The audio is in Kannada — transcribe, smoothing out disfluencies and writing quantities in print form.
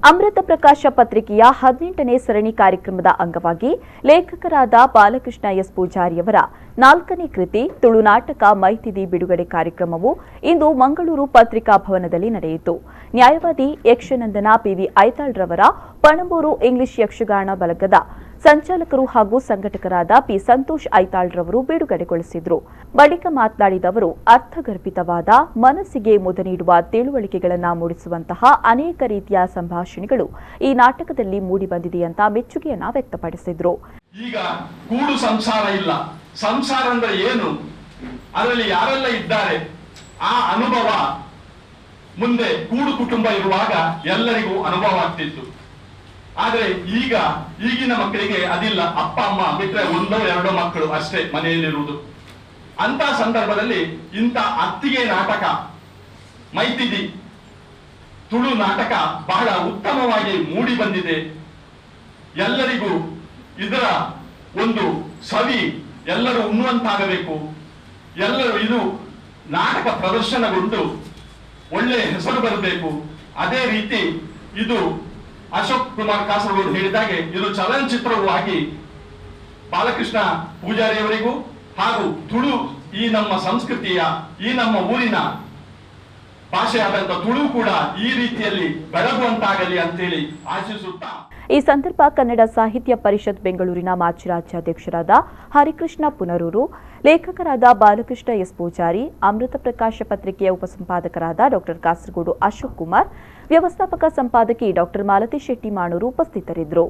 ಅಮೃತ ಪ್ರಕಾಶ ಪತ್ರಿಕೆಯ 18ನೇ ಸರಣಿ ಕಾರ್ಯಕ್ರಮದ ಅಂಗವಾಗಿ ಲೇಖಕರಾದ ಬಾಲಕೃಷ್ಣ ಎಸ್ ಪೂಜಾರಿಯವರ 4ನೇ ಕೃತಿ ತುಳುನಾಟಕ ಮೈಥಿದಿ ಬಿಡುಗಡೆ ಕಾರ್ಯಕ್ರಮವು ಇಂದು ಮಂಗಳೂರು ಪತ್ರಿಕಾ ಭವನದಲ್ಲಿ ನಡೆಯಿತು. ನ್ಯಾಯವಾದಿ ಯಕ್ಷನಂದನ ಪಿವಿ ಐತಾಳ್ರವರ ಪಣಂಬೂರು ಇಂಗ್ಲಿಷ್ ಯಕ್ಷಗಾನ ಬಳಗದ ಸಂಚಾಲಕರು ಹಾಗೂ ಸಂಘಟಕರಾದ ಪಿ ಸಂತೋಷ್ ಐತಾಳ್ರವರು ಬಿಡುಗಡೆಗೊಳಿಸಿದರು. ಬಳಿಕ ಮಾತನಾಡಿದವರು, ಅರ್ಥಗರ್ಭಿತವಾದ ಮನಸ್ಸಿಗೆ ಮುದ ನೀಡುವ ತಿಳುವಳಿಕೆಗಳನ್ನು ಮೂಡಿಸುವಂತಹ ಅನೇಕ ರೀತಿಯ ಸಂಭಾಷಣೆಗಳು ಈ ನಾಟಕದಲ್ಲಿ ಮೂಡಿಬಂದಿದೆ ಅಂತ ಮೆಚ್ಚುಗೆಯನ್ನ ವ್ಯಕ್ತಪಡಿಸಿದರು. ಈಗ ಕೂಡು ಸಂಸಾರ ಇಲ್ಲ, ಸಂಸಾರ ಅಂದ್ರೆ ಏನು, ಅದರಲ್ಲಿ ಯಾರೆಲ್ಲ ಇದ್ದಾರೆ, ಆ ಅನುಭವ ಮುಂದೆ ಕೂಡು ಕುಟುಂಬ ಇರುವಾಗ ಎಲ್ಲರಿಗೂ ಅನುಭವ ಆಗ್ತಿತ್ತು. ಆದ್ರೆ ಈಗಿನ ಮಕ್ಕಳಿಗೆ ಅದಿಲ್ಲ. ಅಪ್ಪ ಅಮ್ಮ ಬಿಟ್ರೆ ಒಂದೋ ಎರಡೋ ಮಕ್ಕಳು ಅಷ್ಟೇ ಮನೆಯಲ್ಲಿರುವುದು. ಅಂತ ಸಂದರ್ಭದಲ್ಲಿ ಇಂಥ ಅತ್ತಿಗೆ ನಾಟಕ ಮೈಥಿದಿ ತುಳು ನಾಟಕ ಬಹಳ ಉತ್ತಮವಾಗಿ ಮೂಡಿ ಬಂದಿದೆ. ಎಲ್ಲರಿಗೂ ಇದರ ಒಂದು ಸವಿ ಎಲ್ಲರೂ ಉಣ್ಣುವಂತಾಗಬೇಕು. ಎಲ್ಲರೂ ಇದು ನಾಟಕ ಪ್ರದರ್ಶನಗೊಂಡು ಒಳ್ಳೆ ಹೆಸರು ಬರಬೇಕು. ಅದೇ ರೀತಿ ಇದು ಅಶೋಕ್ ಕುಮಾರ್ ಕಾಸರಗೋಡು ಹೇಳಿದಾಗೆ ಇದು ಚಲನಚಿತ್ರವೂ ಆಗಿ ಬಾಲಕೃಷ್ಣ ಪೂಜಾರಿಯವರಿಗೂ ಹಾಗೂ ತುಳು ಈ ನಮ್ಮ ಸಂಸ್ಕೃತಿಯ ಈ ನಮ್ಮ ಊರಿನ ಭಾಷೆಯಾದಂತ ತುಳು ಕೂಡ ಈ ರೀತಿಯಲ್ಲಿ ಬೆಳಗುವಂತಾಗಲಿ ಅಂತೇಳಿ ಆಶಿಸುತ್ತಾ ಈ ಸಂದರ್ಭ ಕನ್ನಡ ಸಾಹಿತ್ಯ ಪರಿಷತ್ ಬೆಂಗಳೂರಿನ ಮಾಜಿ ರಾಜ್ಯಾಧ್ಯಕ್ಷರಾದ ಹರಿಕೃಷ್ಣ ಪುನರೂರು, ಲೇಖಕರಾದ ಬಾಲಕೃಷ್ಣ ಎಸ್ ಪೂಜಾರಿ, ಅಮೃತ ಪ್ರಕಾಶ ಪತ್ರಿಕೆಯ ಉಪಸಂಪಾದಕರಾದ ಡಾ ಕಾಸರಗೋಡು ಅಶೋಕ್ ಕುಮಾರ್, ವ್ಯವಸ್ಥಾಪಕ ಸಂಪಾದಕಿ ಡಾ ಮಾಲತಿ ಶೆಟ್ಟಿ ಮಾಣೂರು ಉಪಸ್ಥಿತರಿದ್ದರು.